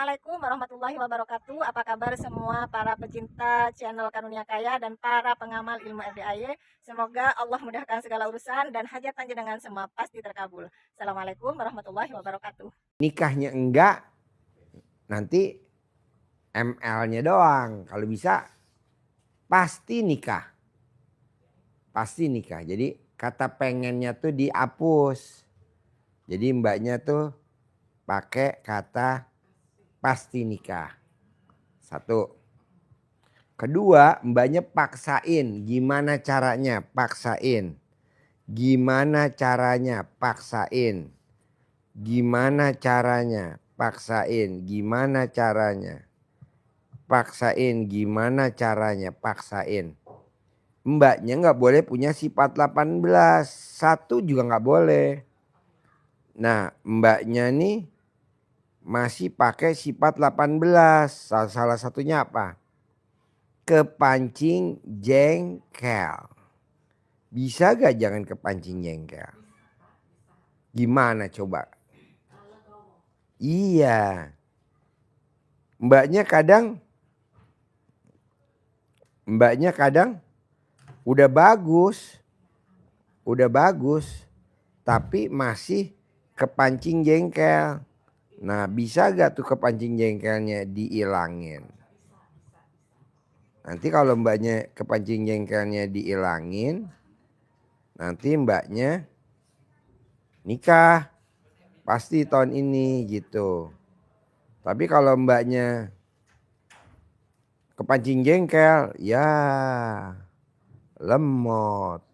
Assalamualaikum warahmatullahi wabarakatuh. Apa kabar semua para pecinta channel Karunia Kaya dan para pengamal ilmu RDAY. Semoga Allah mudahkan segala urusan dan hajat panjenengan semua pasti terkabul. Assalamualaikum warahmatullahi wabarakatuh. Nikahnya enggak, nanti ML-nya doang. Kalau bisa pasti nikah. Pasti nikah. Jadi kata pengennya tuh dihapus. Jadi mbaknya tuh pakai kata pasti nikah. Satu. Kedua, mbaknya paksain. Gimana caranya? Paksain. Gimana caranya? Paksain. Gimana caranya? Paksain. Gimana caranya? Paksain. Gimana caranya? Paksain. Mbaknya nggak boleh punya sifat 18. Satu juga nggak boleh. Nah, mbaknya nih masih pakai sifat 18. Salah satunya apa? Kepancing jengkel. Bisa gak jangan kepancing jengkel? Gimana coba? Iya. Mbaknya kadang udah bagus. Tapi masih kepancing jengkel. Nah, bisa gak tuh kepancing jengkelnya diilangin? Nanti kalau mbaknya kepancing jengkelnya diilangin, nanti mbaknya nikah. Pasti tahun ini gitu. Tapi kalau mbaknya kepancing jengkel, ya lemot.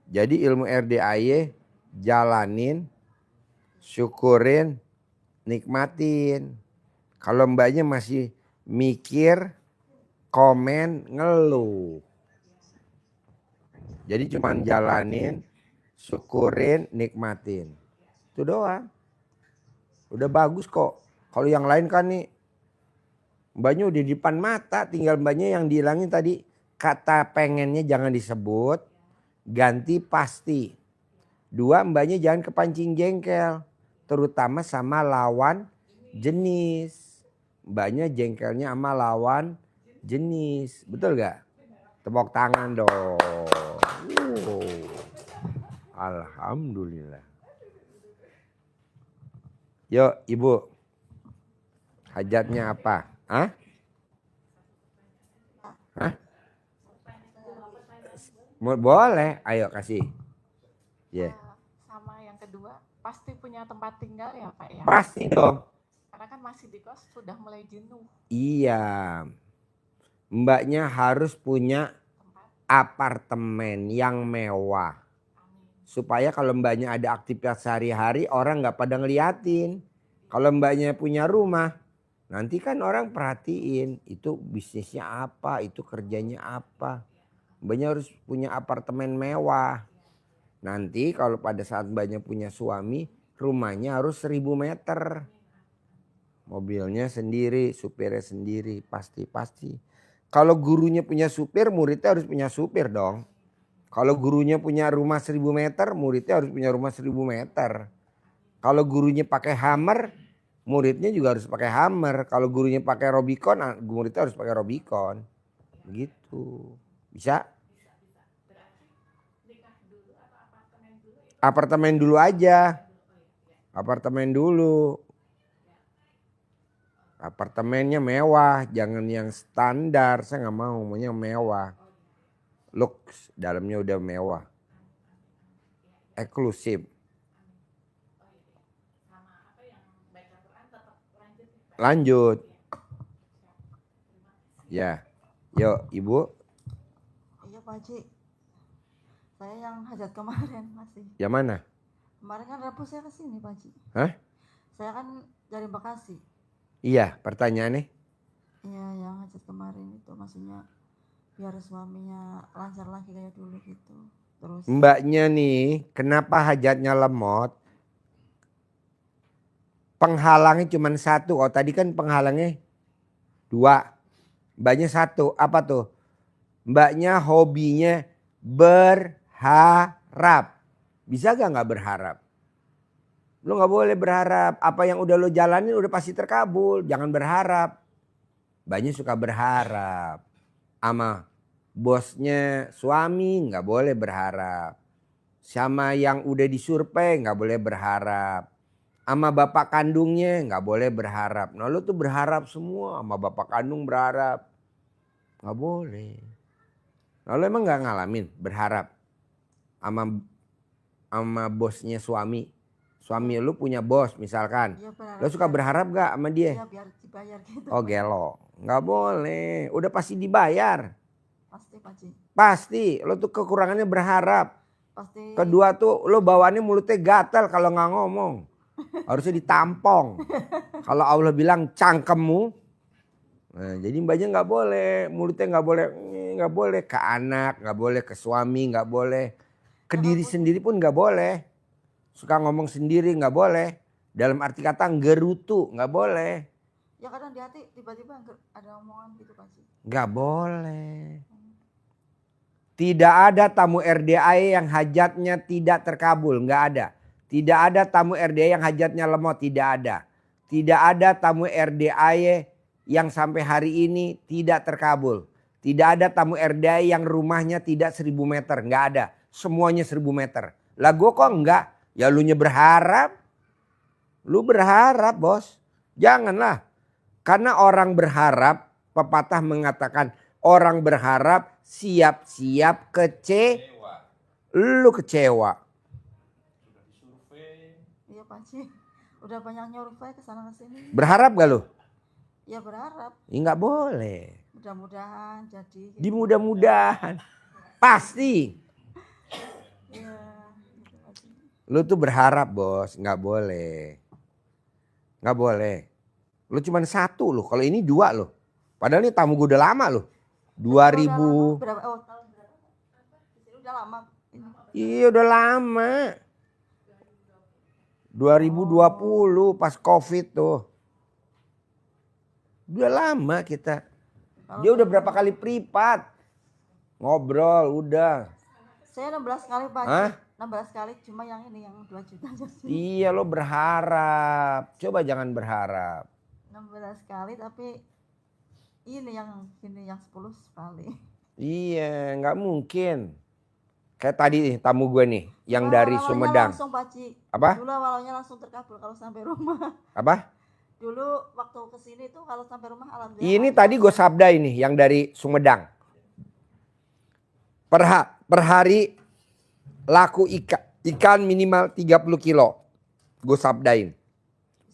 Jadi ilmu RDAY jalanin, syukurin, nikmatin. Kalau mbaknya masih mikir, komen, ngeluh. Jadi cuman jalanin, syukurin, nikmatin. Itu doang. Udah bagus kok. Kalau yang lain kan nih mbaknya udah di depan mata, tinggal mbaknya yang dihilangin tadi. Kata pengennya jangan disebut, ganti pasti. Dua, mbaknya jangan kepancing jengkel. Terutama sama lawan jenis. Mbaknya jengkelnya sama lawan jenis. Betul gak? Tepuk tangan dong. Alhamdulillah. Yuk ibu. Hajatnya apa? Hah? Boleh, ayo kasih. Yeah. Sama yang kedua, pasti punya tempat tinggal ya Pak ya? Pasti dong. Karena kan masih di kos sudah mulai jenuh. Iya. Mbaknya harus punya apartemen yang mewah. Supaya kalau mbaknya ada aktivitas sehari-hari orang gak pada ngeliatin. Kalau mbaknya punya rumah, nanti kan orang perhatiin. Itu bisnisnya apa, itu kerjanya apa. Mbaknya harus punya apartemen mewah. Nanti kalau pada saat mbaknya punya suami, rumahnya harus 1000 meter. Mobilnya sendiri, supirnya sendiri, pasti. Kalau gurunya punya supir, muridnya harus punya supir dong. Kalau gurunya punya rumah 1000 meter, muridnya harus punya rumah 1000 meter. Kalau gurunya pakai Hummer, muridnya juga harus pakai Hummer. Kalau gurunya pakai Robicon, muridnya harus pakai Robicon. Begitu. Bisa? Apartemen dulu aja. Apartemen dulu. Apartemennya mewah, jangan yang standar. Saya nggak mau, maunya mewah. Lux, dalamnya udah mewah. Eksklusif. Lanjut. Ya, yuk ibu. Iya Pak Haji. Saya yang hajat kemarin masih. Yang mana? Kemarin kan Rabu saya kesini Pak Haji. Hah? Saya kan dari Bekasi. Iya, pertanyaannya? Iya, yang hajat kemarin itu maksudnya biar suaminya lancar lagi kayak dulu gitu. Terus mbaknya nih, kenapa hajatnya lemot? Penghalangnya cuma satu. Oh tadi kan penghalangnya 2. Mbaknya 1. Apa tuh? Mbaknya hobinya berharap. Bisa gak berharap? Lu nggak boleh berharap. Apa yang udah lo jalanin udah pasti terkabul. Jangan berharap. Banyak suka berharap. Sama bosnya suami nggak boleh berharap. Sama yang udah disurvei nggak boleh berharap. Sama bapak kandungnya nggak boleh berharap. Nah lu tuh berharap semua. Sama bapak kandung berharap. Nggak boleh. Nah lu emang nggak ngalamin berharap. Sama bosnya suami. Suami lu punya bos misalkan. Iya berharap. Lu suka berharap gak sama dia? Iya biar dibayar gitu. Oh gelo. Nggak boleh. Udah pasti dibayar. Pasti Pak Haji. Pasti. Lu tuh kekurangannya berharap. Pasti. Kedua tuh lu bawaannya mulutnya gatal kalau nggak ngomong. Harusnya ditampong. Kalau Allah bilang cangkemmu. Nah, jadi mbaknya nggak boleh. Mulutnya nggak boleh ke anak, nggak boleh ke suami, nggak boleh. Ke diri sendiri pun nggak boleh. Suka ngomong sendiri nggak boleh. Dalam arti kata gerutu nggak boleh. Ya kadang di hati tiba-tiba ada omongan gitu Pak Haji. Nggak boleh. Tidak ada tamu RDAE yang hajatnya tidak terkabul. Nggak ada. Tidak ada tamu RDAE yang hajatnya lemot. Tidak ada. Tidak ada tamu RDAE yang sampai hari ini tidak terkabul. Tidak ada tamu RDAE yang rumahnya tidak 1000 meter. Nggak ada. Semuanya 1000 meter. Lah gue kok enggak? Ya lu nya berharap. Lu berharap bos. Janganlah. Karena orang berharap. Pepatah mengatakan orang berharap siap-siap kecewa. Lu kecewa. Iya Pak Haji. Udah banyak nyurvei ke sana ke sini. Berharap gak lu? Ya berharap. Ya nggak boleh. Mudah-mudahan jadi. Gitu. Di mudah-mudahan. Pasti. Iya. Gitu Pak Haji. Lu tuh berharap bos. Nggak boleh. Nggak boleh. Lu cuman 1 lu. Kalau ini 2 lu. Padahal ini tamu gue udah lama lu. 2000. Berapa? Oh tahun berapa? Di sini udah lama. Ini. Iya udah lama. 2020 pas COVID tuh. Udah lama kita. Dia udah berapa kali privat. Ngobrol udah. Saya 16 kali Pak Haji. Hah? 16 kali cuma yang ini yang 2 juta aja sih. Iya lo berharap. Coba jangan berharap. 16 kali tapi ini yang 10 sekali. Iya nggak mungkin. Kayak tadi nih, tamu gue nih. Yang Wah, dari awalnya Sumedang. Langsung Pak Haji. Apa? Dulu awalnya langsung terkabul kalau sampai rumah. Apa? Dulu waktu kesini tuh kalau sampai rumah alhamdulillah. Ini tadi gue sabda ini yang dari Sumedang. Per hari laku ikan minimal 30 kilo. Gue sabdain.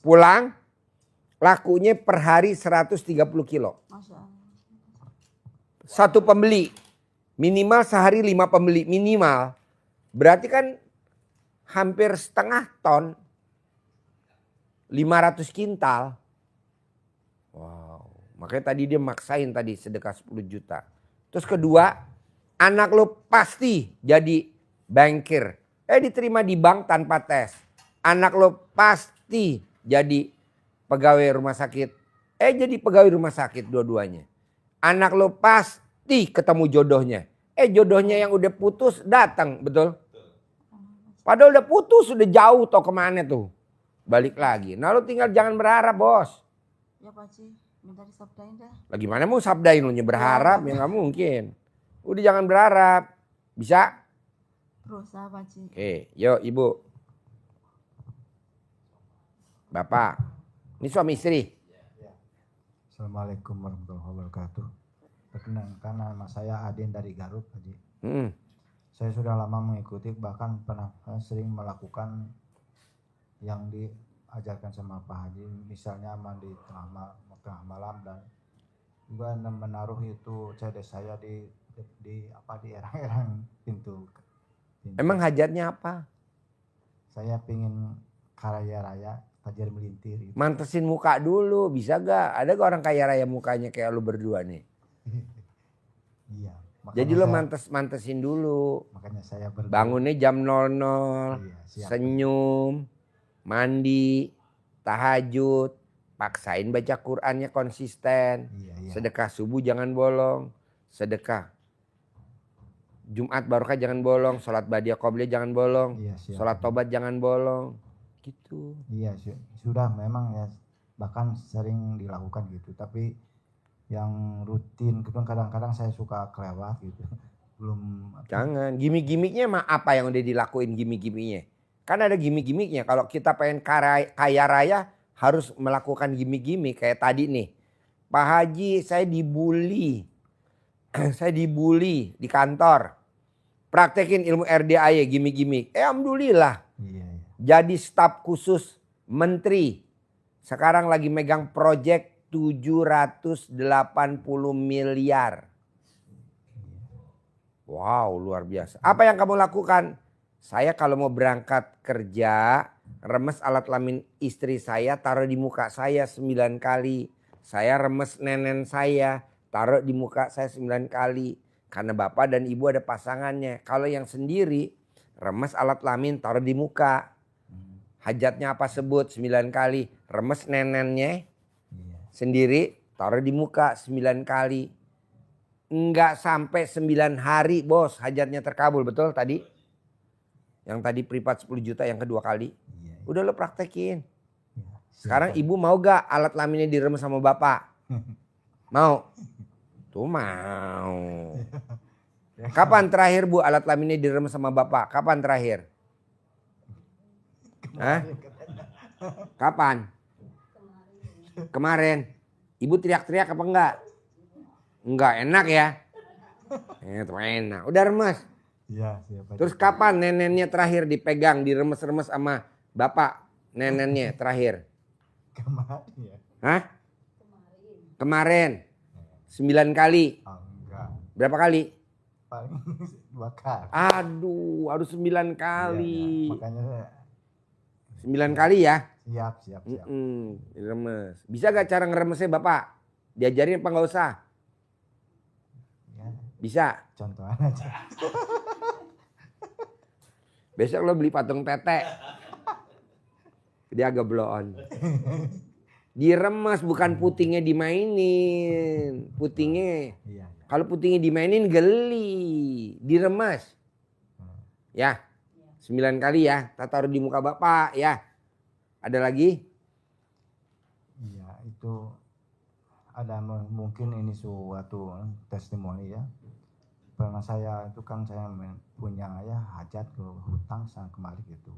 Pulang lakunya per hari 130 kilo. Masya Allah. Satu pembeli. Minimal sehari 5 pembeli. Minimal. Berarti kan hampir setengah ton. 500 kintal. Wow. Makanya tadi dia maksain tadi sedekah 10 juta. Terus kedua, anak lo pasti jadi bankir. Diterima di bank tanpa tes. Anak lo pasti jadi pegawai rumah sakit. Jadi pegawai rumah sakit dua-duanya. Anak lo pasti ketemu jodohnya. Jodohnya yang udah putus datang, betul? Padahal udah putus, udah jauh tau kemana tuh. Balik lagi. Nah lo tinggal jangan berharap bos. Ya Pak Haji, minta disabdain dah. Lah gimana mau sabdain lu berharap ya nggak mungkin. Udah jangan berharap. Bisa? Berusaha Pak Haji. Oke, yuk ibu. Bapak. Ini suami istri. Assalamualaikum warahmatullahi wabarakatuh. Perkenalkan nama saya Adin dari Garut, Haji. Saya sudah lama mengikuti, bahkan pernah sering melakukan yang diajarkan sama Pak Haji, misalnya mandi tengah malam dan juga menaruh itu CD saya di erang-erang pintu. Emang hajatnya apa? Saya pingin kaya raya, tajir melintir. Gitu. Mantesin muka dulu, bisa gak? Ada gak orang kaya raya mukanya kayak lu berdua nih? Iya. Jadi lo mantesin dulu. Makanya saya berdua. Bangunnya jam 00, Iya, siap. senyum, mandi, tahajud, paksain baca Qur'annya konsisten. Iya. Sedekah subuh jangan bolong, sedekah Jumat barokah jangan bolong, sholat badiah qobliyah jangan bolong, Iya, siap. sholat tobat jangan bolong. gitu. Iya, sudah memang ya, bahkan sering dilakukan gitu. Tapi yang rutin itu kadang-kadang saya suka kelewat gitu. Belum Jangan, gimmick-gimmicknya mah apa yang udah dilakuin gimmick-gimmicknya? Kan ada gimmick-gimmicknya. Kalau kita pengen kaya raya harus melakukan gimmick-gimmick. Kayak tadi nih, Pak Haji saya dibully. Saya dibully di kantor. Praktekin ilmu RDAY gimmick-gimmick. Alhamdulillah. iya. Jadi staf khusus menteri. Sekarang lagi megang proyek 780 miliar. Wow, luar biasa. Apa yang kamu lakukan? Saya kalau mau berangkat kerja, remes alat kelamin istri saya, taruh di muka saya 9 kali. Saya remes nenen saya, taruh di muka saya 9 kali. Karena bapak dan ibu ada pasangannya. Kalau yang sendiri, remes alat kelamin, taruh di muka. Hajatnya apa sebut 9 kali. Remes nenennya Iya. sendiri, taruh di muka 9 kali. Enggak sampai 9 hari bos hajatnya terkabul, betul tadi? Yang tadi privat 10 juta yang kedua kali. Iya. Udah lo praktekin. Iya. Sekarang ibu mau gak alat kelaminnya diremes sama bapak? Mau? Tuh mau. Kapan terakhir bu alat kelaminnya diremes sama bapak? Kapan terakhir? Hah? Kapan? Kemarin. Ibu teriak-teriak apa enggak? Enggak enak ya? Itu enak. Udah remes. Iya, siapa. Terus kapan nenennya terakhir dipegang, diremes-remes sama bapak? Nenennya terakhir. Kemarin ya? Hah? Kemarin. 9 kali. Oh, enggak. Berapa kali? Paling 2 kali. Aduh, harus 9 kali. Iya, makanya saya 9 kali ya? siap. Diremes. Bisa gak cara ngeremesnya bapak? Diajarin apa gak usah? Ya, Bisa. contohan aja. Besok lo beli patung tete. Dia agak blow on. Diremes bukan putingnya dimainin. Putingnya. Iya. Kalau putingnya dimainin geli. Diremes. Ya. 9 kali ya. Kita taruh di muka bapak ya. Ada lagi? Iya, itu ada mungkin ini suatu testimoni ya. Pernah saya itu kan saya punya ya hajat ke hutang sang kemari gitu.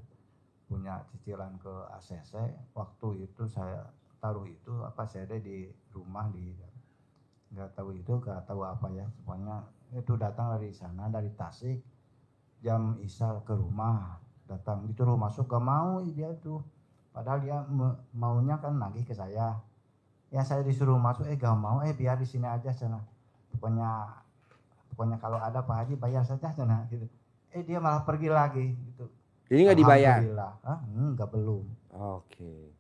Punya cicilan ke ACC. Waktu itu saya taruh itu apa saya ada di rumah di nggak tahu apa ya. Pokoknya itu datang dari sana dari Tasik. Jam Isya ke rumah, datang disuruh masuk gak mau dia tuh, padahal dia maunya kan nagih ke saya. Ya saya disuruh masuk gak mau, biar di sini aja sana. Pokoknya kalau ada Pak Haji bayar saja sana gitu. Dia malah pergi lagi gitu. Jadi nggak dibayar? Alhamdulillah. Enggak, belum. Oke.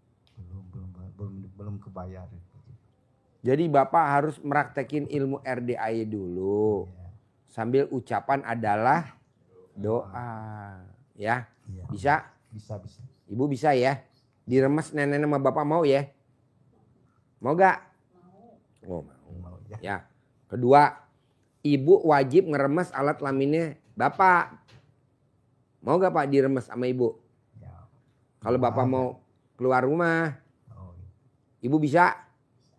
Belum kebayar gitu. Jadi bapak harus meraktekin ilmu RDAY dulu. Iya. Sambil ucapan adalah doa. Ya. Iya. Bisa? Bisa. Ibu bisa ya? Diremes nenek sama bapak mau ya? Mau gak? Oh mau. Mau ya. Ya. Kedua, ibu wajib ngeremes alat kelaminnya bapak. Mau gak pak diremes sama ibu? Ya. Kalau bapak mau keluar rumah, Oh, ibu bisa?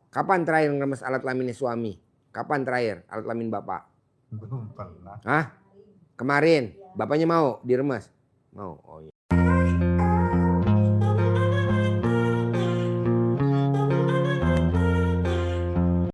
Kapan terakhir ngeremes alat kelaminnya suami? Kapan terakhir alat kelamin bapak? belum pernah. Hah? Kemarin. Bapaknya mau diremes? Mau. Oh iya.